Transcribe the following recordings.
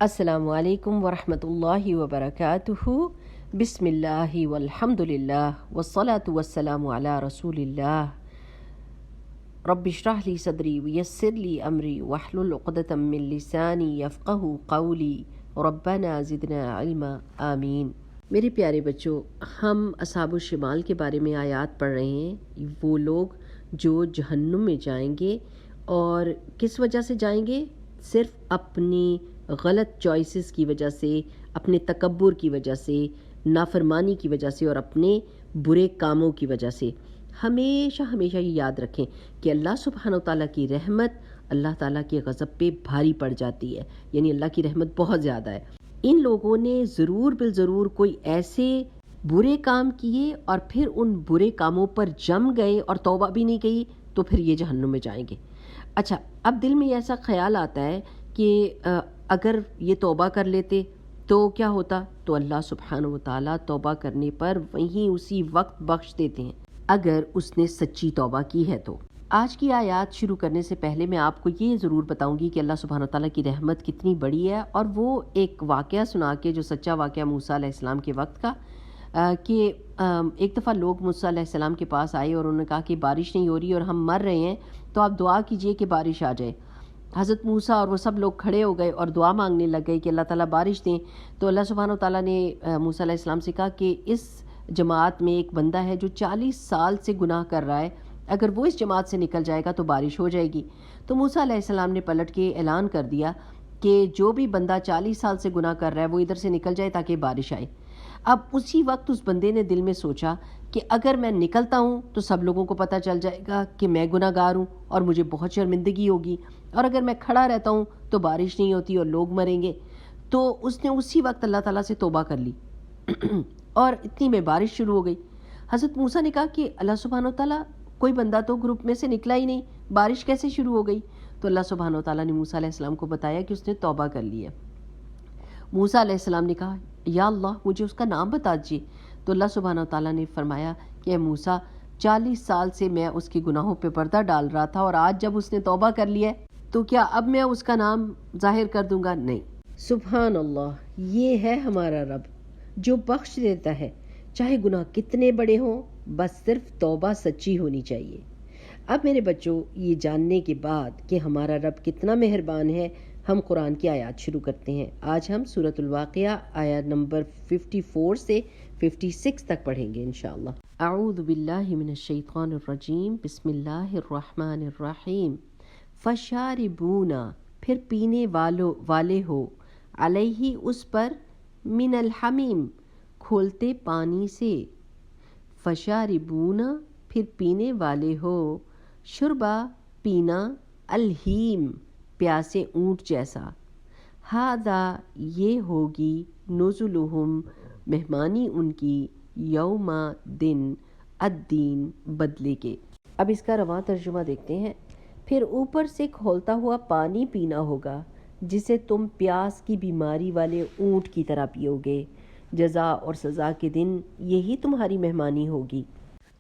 السلام علیکم ورحمۃ اللہ وبرکاتہ۔ بسم اللہ والحمد للہ والصلاة والسلام علی رسول اللہ۔ رب اشرح لی صدری ویسر لی امری واحلل عقدۃ من لسانی یفقہوا قولی ربنا زدنا علما آمین۔ میرے پیارے بچوں، ہم اصحاب الشمال کے بارے میں آیات پڑھ رہے ہیں، وہ لوگ جو جہنم میں جائیں گے، اور کس وجہ سے جائیں گے؟ صرف اپنی غلط چوائسز کی وجہ سے، اپنے تکبر کی وجہ سے، نافرمانی کی وجہ سے، اور اپنے برے کاموں کی وجہ سے۔ ہمیشہ ہمیشہ یہ یاد رکھیں کہ اللہ سبحانہ و تعالیٰ کی رحمت اللہ تعالیٰ کے غضب پہ بھاری پڑ جاتی ہے، یعنی اللہ کی رحمت بہت زیادہ ہے۔ ان لوگوں نے ضرور بالضرور کوئی ایسے برے کام کیے اور پھر ان برے کاموں پر جم گئے اور توبہ بھی نہیں کی، تو پھر یہ جہنم میں جائیں گے۔ اچھا، اب دل میں ایسا خیال آتا ہے کہ اگر یہ توبہ کر لیتے تو کیا ہوتا؟ تو اللہ سبحانہ و تعالیٰ توبہ کرنے پر وہیں اسی وقت بخش دیتے ہیں اگر اس نے سچی توبہ کی ہے تو۔ آج کی آیات شروع کرنے سے پہلے میں آپ کو یہ ضرور بتاؤں گی کہ اللہ سبحانہ و تعالیٰ کی رحمت کتنی بڑی ہے، اور وہ ایک واقعہ سنا کے، جو سچا واقعہ موسیٰ علیہ السلام کے وقت کا، کہ ایک دفعہ لوگ موسیٰ علیہ السلام کے پاس آئے اور انہوں نے کہا کہ بارش نہیں ہو رہی اور ہم مر رہے ہیں، تو آپ دعا کیجئے کہ بارش آ جائے۔ حضرت موسیٰ اور وہ سب لوگ کھڑے ہو گئے اور دعا مانگنے لگ گئے کہ اللہ تعالیٰ بارش دیں۔ تو اللہ سبحانہ و تعالیٰ نے موسیٰ علیہ السلام سے کہا کہ اس جماعت میں ایک بندہ ہے جو 40 سال سے گناہ کر رہا ہے، اگر وہ اس جماعت سے نکل جائے گا تو بارش ہو جائے گی۔ تو موسیٰ علیہ السلام نے پلٹ کے اعلان کر دیا کہ جو بھی بندہ 40 سال سے گناہ کر رہا ہے وہ ادھر سے نکل جائے تاکہ بارش آئے۔ اب اسی وقت اس بندے نے دل میں سوچا کہ اگر میں نکلتا ہوں تو سب لوگوں کو پتہ چل جائے گا کہ میں گناہ گار ہوں اور مجھے بہت شرمندگی ہوگی، اور اگر میں کھڑا رہتا ہوں تو بارش نہیں ہوتی اور لوگ مریں گے۔ تو اس نے اسی وقت اللہ تعالیٰ سے توبہ کر لی اور اتنی میں بارش شروع ہو گئی۔ حضرت موسیٰ نے کہا کہ اللہ سبحانہ و تعالیٰ، کوئی بندہ تو گروپ میں سے نکلا ہی نہیں، بارش کیسے شروع ہو گئی؟ تو اللہ سبحانہ و تعالیٰ نے موسیٰ علیہ السلام کو بتایا کہ اس نے توبہ کر لی ہے۔ موسیٰ علیہ السلام نے کہا یا اللہ مجھے اس کا نام بتا دیجیے۔ تو اللہ سبحانہ و تعالیٰ نے فرمایا کہ اے موسیٰ، 40 سال سے میں اس کے گناہوں پہ پردہ ڈال رہا تھا، اور آج جب اس نے توبہ کر لیا ہے تو کیا اب میں اس کا نام ظاہر کر دوں گا؟ نہیں۔ سبحان اللہ، یہ ہے ہمارا رب جو بخش دیتا ہے چاہے گناہ کتنے بڑے ہوں، بس صرف توبہ سچی ہونی چاہیے۔ اب میرے بچوں، یہ جاننے کے بعد کہ ہمارا رب کتنا مہربان ہے، ہم قرآن کی آیات شروع کرتے ہیں۔ آج ہم سورۃ الواقعہ آیت نمبر 54 سے 56 تک پڑھیں گے انشاءاللہ۔ اعوذ باللہ من الشیطان الرجیم، بسم اللہ الرحمن الرحیم۔ فشاربون، پھر پینے والے ہو، علیہ اس پر، من الحمیم، کھولتے پانی سے۔ فشاربون، پھر پینے والے ہو، شربا، پینا، الہیم، پیاسے اونٹ جیسا۔ ہذا، یہ ہوگی، نزلہم، مہمانی ان کی، یوم، دن، الدین، بدلے کے۔ اب اس کا رواں ترجمہ دیکھتے ہیں۔ پھر اوپر سے کھولتا ہوا پانی پینا ہوگا جسے تم پیاس کی بیماری والے اونٹ کی طرح پیو گے۔ جزا اور سزا کے دن یہی تمہاری مہمانی ہوگی۔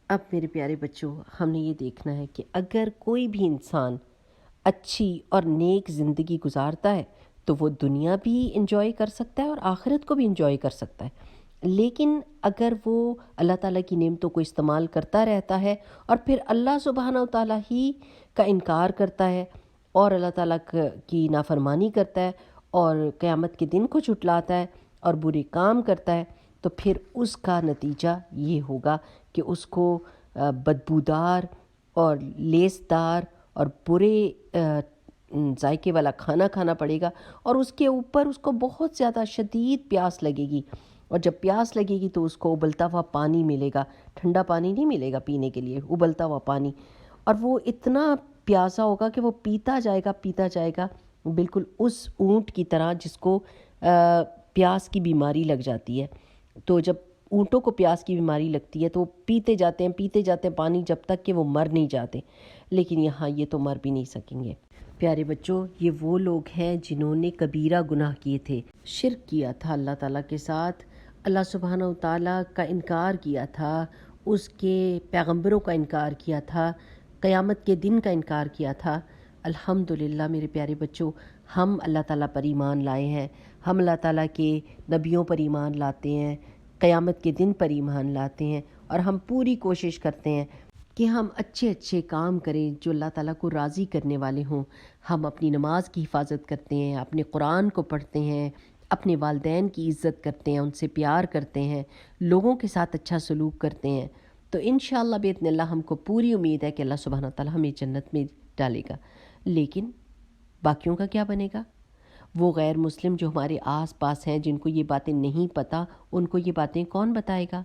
اب میرے پیارے بچوں، ہم نے یہ دیکھنا ہے کہ اگر کوئی بھی انسان اچھی اور نیک زندگی گزارتا ہے تو وہ دنیا بھی انجوائے کر سکتا ہے اور آخرت کو بھی انجوائے کر سکتا ہے، لیکن اگر وہ اللہ تعالیٰ کی نعمتوں کو استعمال کرتا رہتا ہے اور پھر اللہ سبحانہ و تعالیٰ ہی کا انکار کرتا ہے اور اللہ تعالیٰ کی نافرمانی کرتا ہے اور قیامت کے دن کو جھٹلاتا ہے اور برے کام کرتا ہے، تو پھر اس کا نتیجہ یہ ہوگا کہ اس کو بدبودار اور لیسدار اور برے ذائقے والا کھانا کھانا پڑے گا، اور اس کے اوپر اس کو بہت زیادہ شدید پیاس لگے گی، اور جب پیاس لگے گی تو اس کو ابلتا ہوا پانی ملے گا، ٹھنڈا پانی نہیں ملے گا پینے کے لیے، ابلتا ہوا پانی، اور وہ اتنا پیاسا ہوگا کہ وہ پیتا جائے گا بالکل اس اونٹ کی طرح جس کو پیاس کی بیماری لگ جاتی ہے۔ تو جب اونٹوں کو پیاس کی بیماری لگتی ہے تو وہ پیتے جاتے ہیں پانی جب تک کہ وہ مر نہیں جاتے، لیکن یہاں یہ تو مر بھی نہیں سکیں گے۔ پیارے بچوں، یہ وہ لوگ ہیں جنہوں نے کبیرہ گناہ کیے تھے، شرک کیا تھا اللہ تعالیٰ کے ساتھ، اللہ سبحانہ و تعالیٰ کا انکار کیا تھا، اس کے پیغمبروں کا انکار کیا تھا، قیامت کے دن کا انکار کیا تھا۔ الحمدللہ میرے پیارے بچوں، ہم اللہ تعالیٰ پر ایمان لائے ہیں، ہم اللہ تعالیٰ کے نبیوں پر ایمان لاتے ہیں، قیامت کے دن پر ایمان لاتے ہیں، اور ہم پوری کوشش کرتے ہیں کہ ہم اچھے اچھے کام کریں جو اللہ تعالیٰ کو راضی کرنے والے ہوں۔ ہم اپنی نماز کی حفاظت کرتے ہیں، اپنے قرآن کو پڑھتے ہیں، اپنے والدین کی عزت کرتے ہیں، ان سے پیار کرتے ہیں، لوگوں کے ساتھ اچھا سلوک کرتے ہیں، تو انشاءاللہ باذن اللہ ہم کو پوری امید ہے کہ اللہ سبحانہ تعالیٰ ہمیں جنت میں ڈالے گا۔ لیکن باقیوں کا کیا بنے گا؟ وہ غیر مسلم جو ہمارے آس پاس ہیں، جن کو یہ باتیں نہیں پتہ، ان کو یہ باتیں کون بتائے گا؟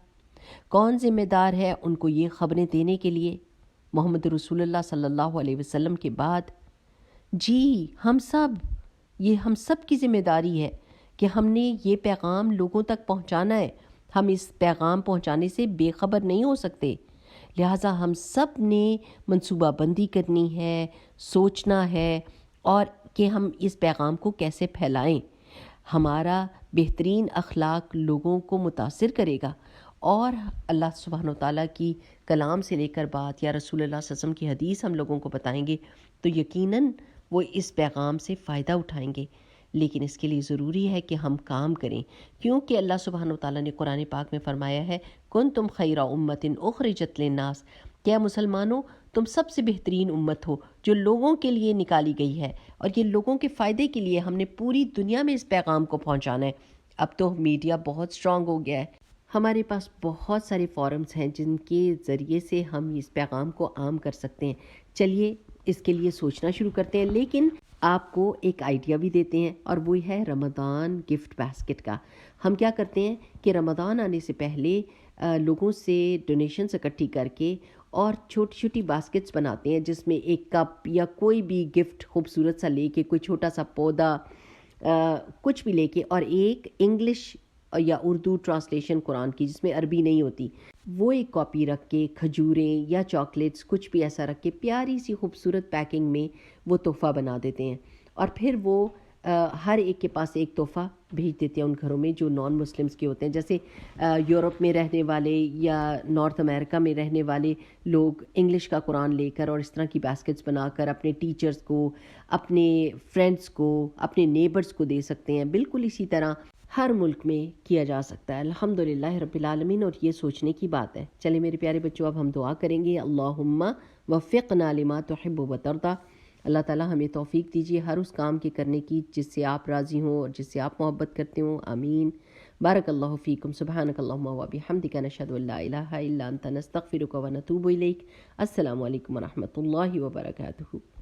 کون ذمہ دار ہے ان کو یہ خبریں دینے کے لیے؟ محمد رسول اللہ صلی اللہ علیہ وسلم کے بعد جی ہم سب کی ذمہ داری ہے کہ ہم نے یہ پیغام لوگوں تک پہنچانا ہے۔ ہم اس پیغام پہنچانے سے بے خبر نہیں ہو سکتے، لہٰذا ہم سب نے منصوبہ بندی کرنی ہے، سوچنا ہے، اور کہ ہم اس پیغام کو کیسے پھیلائیں۔ ہمارا بہترین اخلاق لوگوں کو متاثر کرے گا، اور اللہ سبحانہ وتعالیٰ کی کلام سے لے کر بات یا رسول اللہ صلی اللہ علیہ وسلم کی حدیث ہم لوگوں کو بتائیں گے تو یقیناً وہ اس پیغام سے فائدہ اٹھائیں گے۔ لیکن اس کے لیے ضروری ہے کہ ہم کام کریں، کیونکہ اللہ سبحانہ وتعالیٰ نے قرآن پاک میں فرمایا ہے کنتم خیر امۃ اخرجت للناس، کیا مسلمانوں تم سب سے بہترین امت ہو جو لوگوں کے لیے نکالی گئی ہے، اور یہ لوگوں کے فائدے کے لیے ہم نے پوری دنیا میں اس پیغام کو پہنچانا ہے۔ اب تو میڈیا بہت اسٹرانگ ہو گیا ہے، ہمارے پاس بہت سارے فورمز ہیں جن کے ذریعے سے ہم اس پیغام کو عام کر سکتے ہیں۔ چلیے اس کے لیے سوچنا شروع کرتے ہیں، لیکن آپ کو ایک آئیڈیا بھی دیتے ہیں، اور وہ ہے رمضان گفٹ باسکٹ کا۔ ہم کیا کرتے ہیں کہ رمضان آنے سے پہلے لوگوں سے ڈونیشنز اکٹھی کر کے اور چھوٹی چھوٹی باسکٹس بناتے ہیں، جس میں ایک کپ یا کوئی بھی گفٹ خوبصورت سا لے کے، کوئی چھوٹا سا پودا کچھ بھی لے کے، اور ایک انگلش یا اردو ٹرانسلیشن قرآن کی جس میں عربی نہیں ہوتی، وہ ایک کاپی رکھ کے، کھجوریں یا چاکلیٹس کچھ بھی ایسا رکھ کے پیاری سی خوبصورت پیکنگ میں وہ تحفہ بنا دیتے ہیں، اور پھر وہ ہر ایک کے پاس ایک تحفہ بھیج دیتے ہیں ان گھروں میں جو نان مسلمز کے ہوتے ہیں، جیسے یورپ میں رہنے والے یا نارتھ امریکہ میں رہنے والے لوگ انگلش کا قرآن لے کر اور اس طرح کی باسکٹس بنا کر اپنے ٹیچرز کو، اپنے فرینڈز کو، اپنے نیبرز کو دے سکتے ہیں۔ بالکل اسی طرح ہر ملک میں کیا جا سکتا ہے، الحمدللہ رب العالمین، اور یہ سوچنے کی بات ہے۔ چلے میرے پیارے بچوں، اب ہم دعا کریں گے، اللہم وفقنا لما تحب وترضى۔ اللہ تعالیٰ ہمیں توفیق دیجیے ہر اس کام کے کرنے کی جس سے آپ راضی ہوں اور جس سے آپ محبت کرتے ہوں، آمین۔ بارک اللہ فیکم، سبحانک اللہم وبحمدک، نشہد ان لا الہ الا انت، نستغفرک ونتوب الیک۔ السلام علیکم ورحمۃ اللہ وبرکاتہ۔